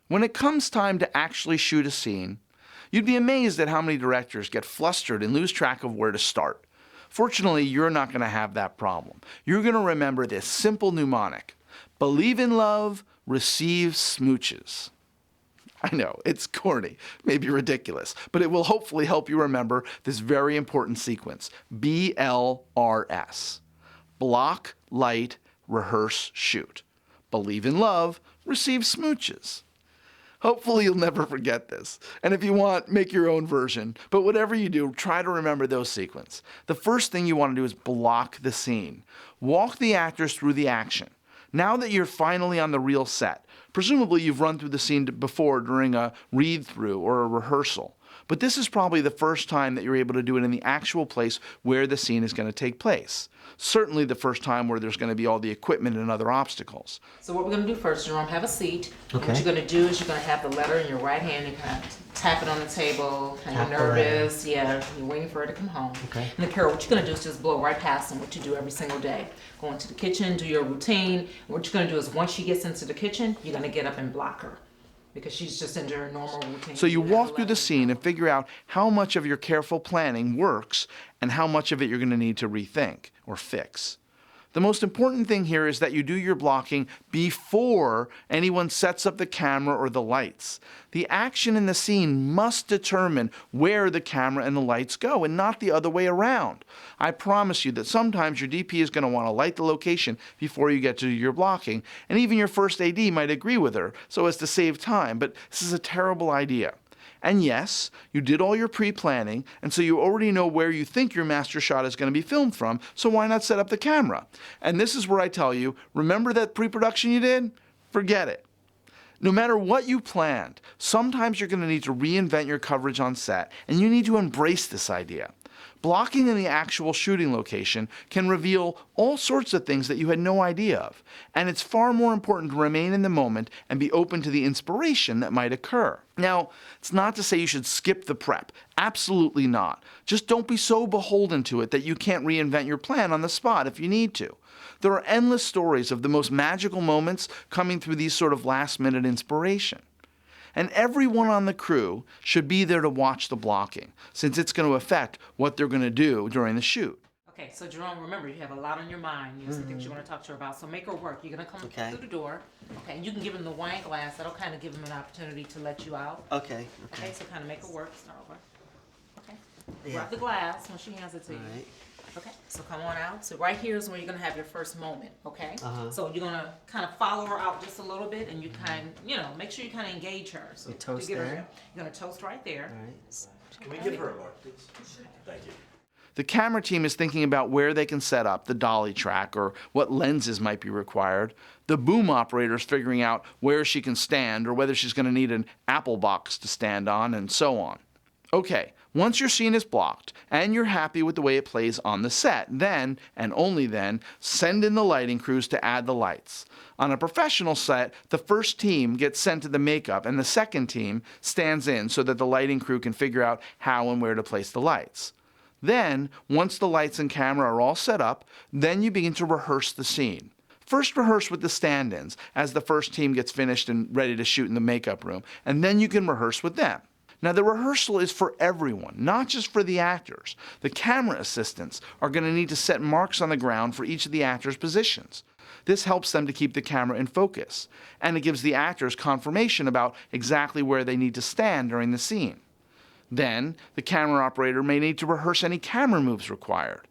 When it comes time to actually shoot a scene, you'd be amazed at how many directors get flustered and lose track of where to start. Fortunately, you're not going to have that problem. You're going to remember this simple mnemonic: believe in love, receive smooches. I know, it's corny, maybe ridiculous, but it will hopefully help you remember this very important sequence. BLRS. Block, light, rehearse, shoot. Believe in love, receive smooches. Hopefully you'll never forget this. And if you want, make your own version. But whatever you do, try to remember those sequences. The first thing you want to do is block the scene. Walk the actors through the action. Now that you're finally on the real set, presumably you've run through the scene before during a read-through or a rehearsal. But this is probably the first time that you're able to do it in the actual place where the scene is going to take place. Certainly the first time where there's going to be all the equipment and other obstacles. So what we're going to do first, Jerome, have a seat. Okay. What you're going to do is you're going to have the letter in your right hand. You're going to tap it on the table. And you're nervous. Yeah, you're waiting for it to come home. Okay. And then, Carol, what you're going to do is just blow right past them, what you do every single day. Go into the kitchen, do your routine. And what you're going to do is once she gets into the kitchen, you're going to get up and block her, because she's just into her normal routine. So you walk through the scene and figure out how much of your careful planning works and how much of it you're going to need to rethink or fix. The most important thing here is that you do your blocking before anyone sets up the camera or the lights. The action in the scene must determine where the camera and the lights go, and not the other way around. I promise you that sometimes your DP is going to want to light the location before you get to your blocking, and even your first AD might agree with her so as to save time, but this is a terrible idea. And yes, you did all your pre-planning, and so you already know where you think your master shot is going to be filmed from, so why not set up the camera? And this is where I tell you, remember that pre-production you did? Forget it. No matter what you planned, sometimes you're going to need to reinvent your coverage on set, and you need to embrace this idea. Blocking in the actual shooting location can reveal all sorts of things that you had no idea of, and it's far more important to remain in the moment and be open to the inspiration that might occur. Now, it's not to say you should skip the prep. Absolutely not. Just don't be so beholden to it that you can't reinvent your plan on the spot if you need to. There are endless stories of the most magical moments coming through these sort of last-minute inspiration. And everyone on the crew should be there to watch the blocking, since it's going to affect what they're going to do during the shoot. Okay, so Jerome, remember, you have a lot on your mind. You have some things you want to talk to her about, so make her work. You're going to come through the door, okay, and you can give him the wine glass. That'll kind of give him an opportunity to let you out. Okay. Okay, so kind of make her work. Start over. Okay. Yeah. Grab the glass when she hands it to you. Right. Okay, so come on out. So right here is where you're gonna have your first moment, okay? Uh-huh. So you're gonna kind of follow her out just a little bit, and you make sure you kind of engage her. So You toast to get her there? You're gonna toast right there. All right. Can we give her a mark, please? Thank you. The camera team is thinking about where they can set up the dolly track or what lenses might be required. The boom operator is figuring out where she can stand or whether she's going to need an apple box to stand on, and so on. Okay, once your scene is blocked and you're happy with the way it plays on the set, then, and only then, send in the lighting crews to add the lights. On a professional set, the first team gets sent to the makeup and the second team stands in so that the lighting crew can figure out how and where to place the lights. Then, once the lights and camera are all set up, then you begin to rehearse the scene. First rehearse with the stand-ins as the first team gets finished and ready to shoot in the makeup room, and then you can rehearse with them. Now, the rehearsal is for everyone, not just for the actors. The camera assistants are going to need to set marks on the ground for each of the actors' positions. This helps them to keep the camera in focus, and it gives the actors confirmation about exactly where they need to stand during the scene. Then, the camera operator may need to rehearse any camera moves required,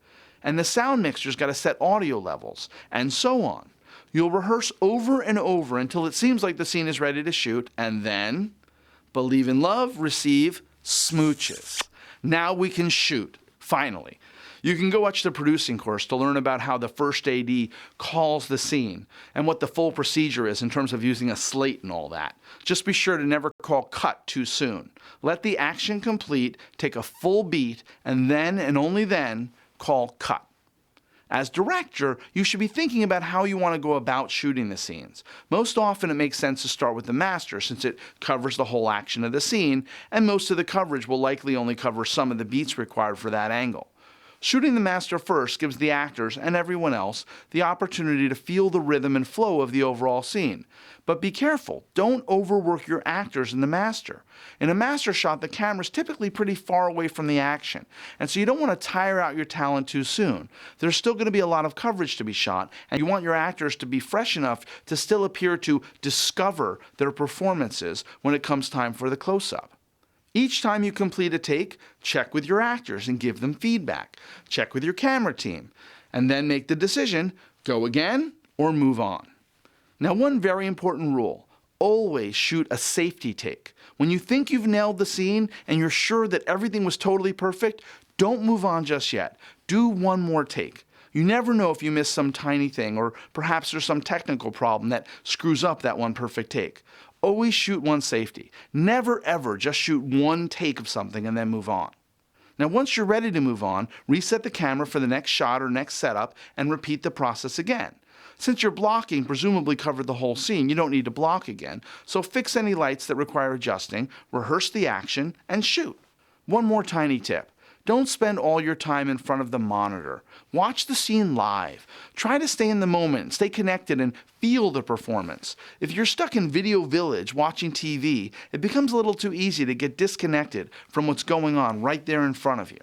and the sound mixer's got to set audio levels, and so on. You'll rehearse over and over until it seems like the scene is ready to shoot, and then believe in love, receive smooches. Now we can shoot, finally. You can go watch the producing course to learn about how the first AD calls the scene and what the full procedure is in terms of using a slate and all that. Just be sure to never call cut too soon. Let the action complete, take a full beat, and then, and only then, call cut. As director, you should be thinking about how you want to go about shooting the scenes. Most often it makes sense to start with the master since it covers the whole action of the scene, and most of the coverage will likely only cover some of the beats required for that angle. Shooting the master first gives the actors and everyone else the opportunity to feel the rhythm and flow of the overall scene. But be careful, don't overwork your actors in the master. In a master shot, the camera's typically pretty far away from the action, and so you don't want to tire out your talent too soon. There's still going to be a lot of coverage to be shot, and you want your actors to be fresh enough to still appear to discover their performances when it comes time for the close-up. Each time you complete a take, check with your actors and give them feedback. Check with your camera team, and then make the decision, go again or move on. Now, one very important rule, always shoot a safety take. When you think you've nailed the scene and you're sure that everything was totally perfect, don't move on just yet. Do one more take. You never know if you miss some tiny thing, or perhaps there's some technical problem that screws up that one perfect take. Always shoot one safety. Never ever just shoot one take of something and then move on. Now, once you're ready to move on, reset the camera for the next shot or next setup and repeat the process again. Since your blocking presumably covered the whole scene, you don't need to block again, so fix any lights that require adjusting, rehearse the action, and shoot. One more tiny tip. Don't spend all your time in front of the monitor. Watch the scene live. Try to stay in the moment, stay connected, and feel the performance. If you're stuck in Video Village watching TV, it becomes a little too easy to get disconnected from what's going on right there in front of you.